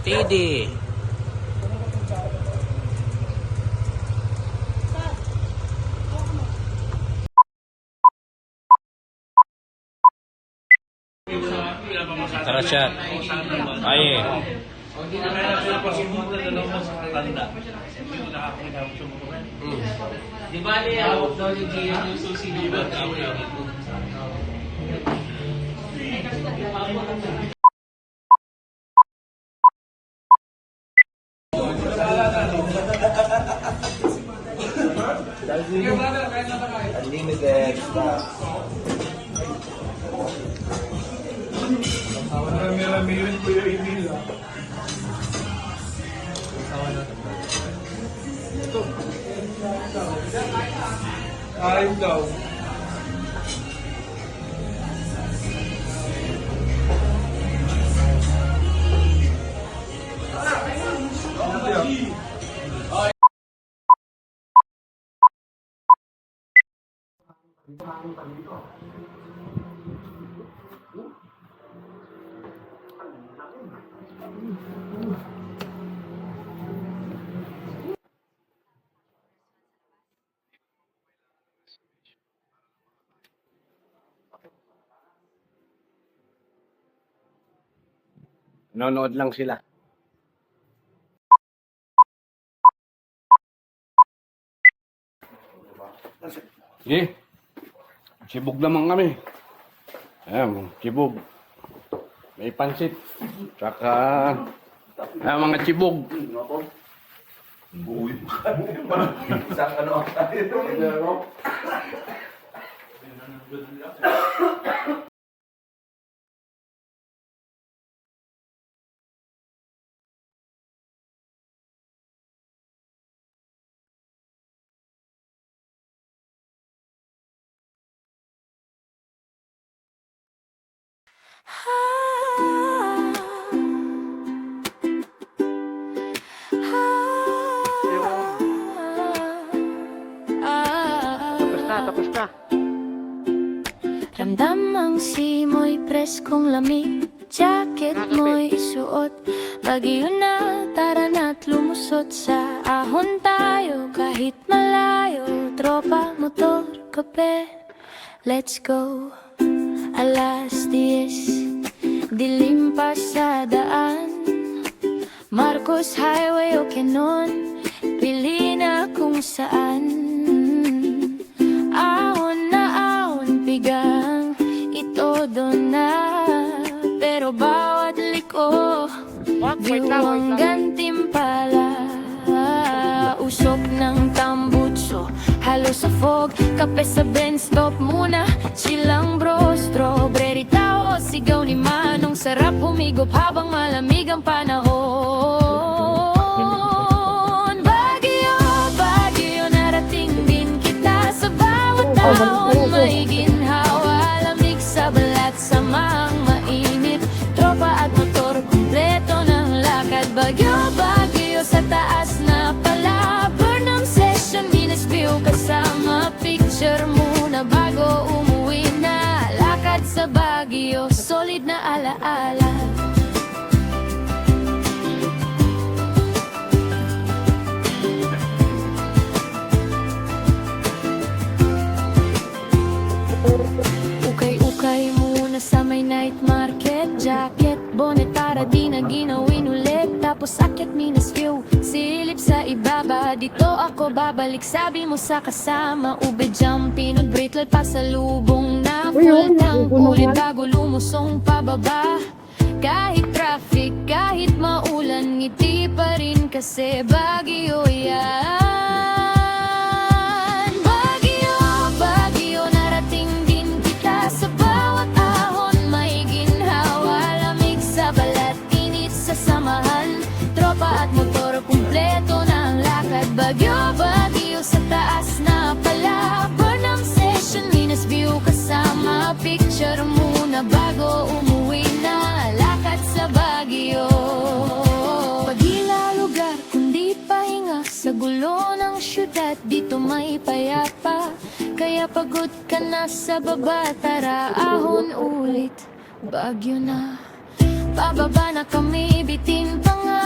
Tidi. Tara siya. Ay. Di ba niya hawak daw ni Gian yung susi ng bagay? Unlimited stuff. Marami-rami yun, Kuya Emil. Ito. Kain daw. Nanonood lang sila. Sige. Sibog naman kami. Ayan, sibog. May pansit. Tsaka, ayan, mga sibog. Isang ano tayo. Tapos ka. Ramdam ang simoy preskong lamig, jacket mo'y isuot. Bagyo na, tara na't lumusot sa ahon tayo. Kahit malayo, tropa, motor, kape, let's go. Alas 10, dilim pa sa daan, Marcos Highway o Quezon, pili na kung saan. Ahon na ahon, bigang itodo na, pero bawat liko view ang gantimpala. Usok ng tambutso, halo sa fog, kape sa Benz, stop muna, silang bro. Strawberry tao o sigaw ni Manong, sarap humigop habang malamig ang panahon. Bagyo, bagyo, narating din kita sa bawat taon. May ginhawa, lamig sa balat, samang mainit, tropa at motor, kumpleto ng lakad. Bagyo, bagyo, sa taas na pala, Burnham session, minus view, kasama picture muna bago umuwi na. Lakad sa Baguio, solid na alaala. Ukay-ukay muna sa may night market, jacket, bonnet para di na ginawin ulit. Tapos akyat minus view, silip sa ibaba, dito ako babalik, sabi mo sa kasama. Ube jump, pinod brittle pa sa lubong na full tank, ulit bago lumusong pababa. Kahit traffic, kahit maulan, ngiti pa rin kasi Baguio yan. Baguio, Baguio, narating din kita sa bawat ahon. May ginhawa, lamig sa balat, init sa samahan, tropa at motor, kumpleto ng lakad. Bagyo, Baguio, sa taas na pala, Burnham session, minus view, kasama picture muna bago umuwi na. Lakad sa Baguio, pagila lugar kundi pahinga, sa gulo ng syudad dito may payapa. Kaya pagod ka na sa baba, tara ahon ulit, Baguio na. Pababa na kami, bitin pa nga,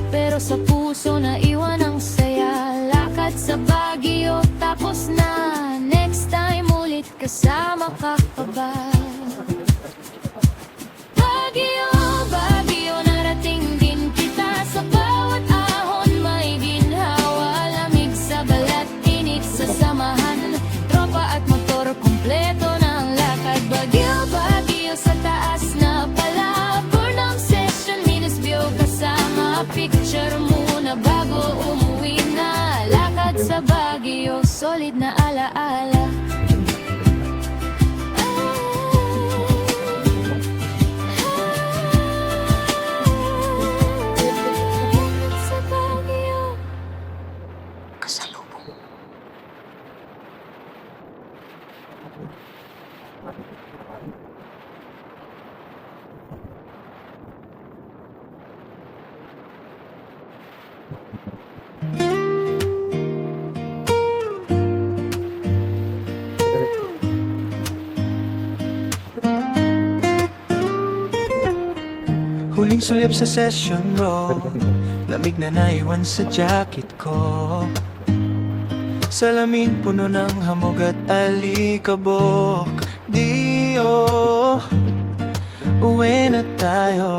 pero sa puso na iwan ang saya. Lakad sa Baguio, tapos na. Next time ulit kasama ka pa ba? Baguio, Baguio, narating din kita. Sa bawat ahon may ginhawa. Lamig sa balat, init sa samahan. Tropa at motor, kumpleto ng lakad. Baguio, Baguio, sa taas na pala. Burnam session, minus view kasama. Picture muna bago umuwi na. Lakad sa Baguio, solid na alaala. Sa Baguio. Kasalubong. Huling sulip sa session bro, lamig na naiwan sa jacket ko. Salamin puno ng hamog at alikabok. Dio, uwi na tayo.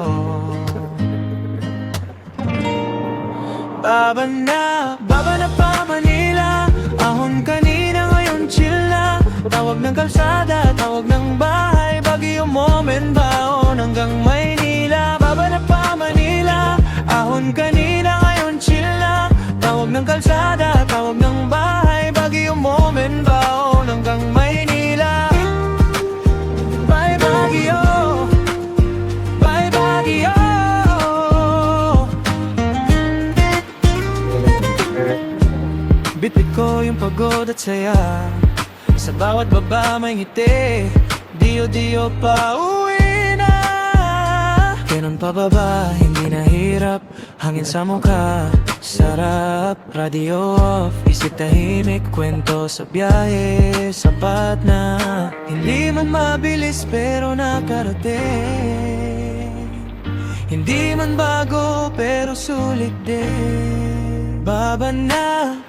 Baba na pa Manila. Ahon kanina, ngayon chill na. Tawag ng kalsada, tawag ng bahay. Baguio moment baon hanggang Maynila. Baba na pa Manila. Ahon kanina, ngayon chill na. Tawag ng kalsada, tawag ng bahay. Baguio moment baon hanggang Maynila. Bye Baguio, bye Baguio. Bitbit ko yung pagod at saya. Sa bawat baba may ngiti. Dio-dio pa uwi na. Ganun pa baba, hindi nahirap. Hangin sa mukha, sarap. Radio off, isip tahimik. Kwento sa biyahe, sapat na. Hindi man mabilis pero nakarating. Hindi man bago pero sulit din. Baba na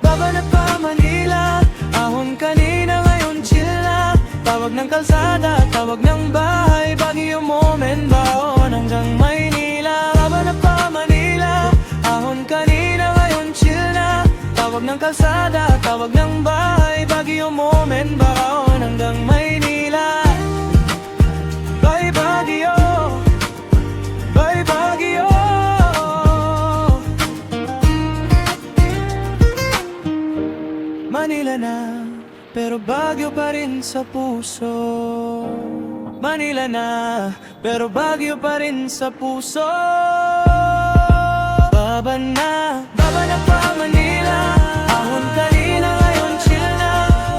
pa Manila. Ahon kanina, ngayon chill na. Tawag ng kalsada, tawag ng bahay. Baguio moment baon hanggang Maynila. Baba na pa Manila. Ahon kanina, ngayon chill na. Tawag ng kalsada, tawag ng bahay. Baguio moment baon hanggang Maynila. Bye Baguio, bye Baguio. Manila na, pero Baguio pa rin sa puso. Manila na, pero Baguio pa rin sa puso. Baba na pa Manila. Ahon kanina, ngayon chill na.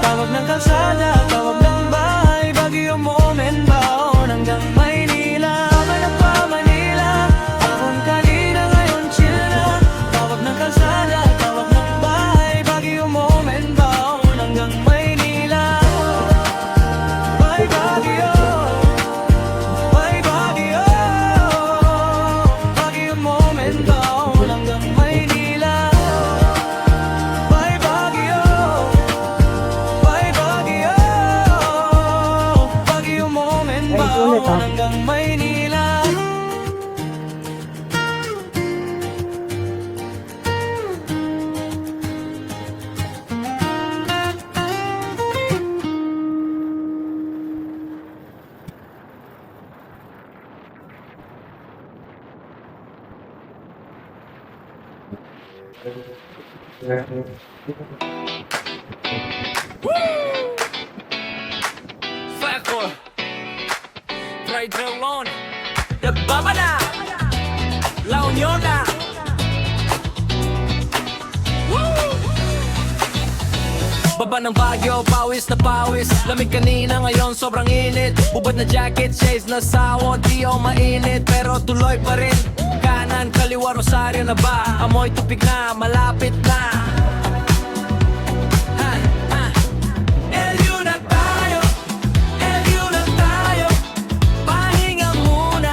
Tawag ng kalsada, tawag ng bahay. Baguio moment baon hanggang Maynila. Baba na pa Manila. Ahon kanina, ngayon chill na. Tawag ng kalsada, tawag ng bahay. Baguio moment baon hanggang Maynila. Bye Baguio, bye Baguio. Baguio moment baon hanggang Maynila. Bye Baguio, bye Baguio. Baguio moment baon hanggang Maynila. Factor Pride Relon The Baba na La Unión na Baba ng Baguio, pawis na pawis. Lamig kanina, ngayon sobrang init. Ubad na jacket, shades na sawon. Di ako mainit, pero tuloy pa rin. Kanan, kaliwa, Rosario na ba? Amoy tupig na, malapit na. LU na tayo, LU na tayo. Pahinga muna,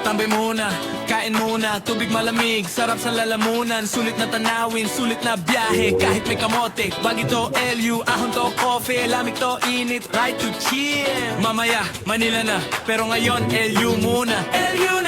tambay muna, kain muna, tubig malamig, sarap sa lalamunan, sulit na tanawin, sulit na biyahe, kahit may kamote, Baguio to LU, ahon to coffee, lamig to init, right to chill. Mamaya, Manila na, pero ngayon LU muna. LU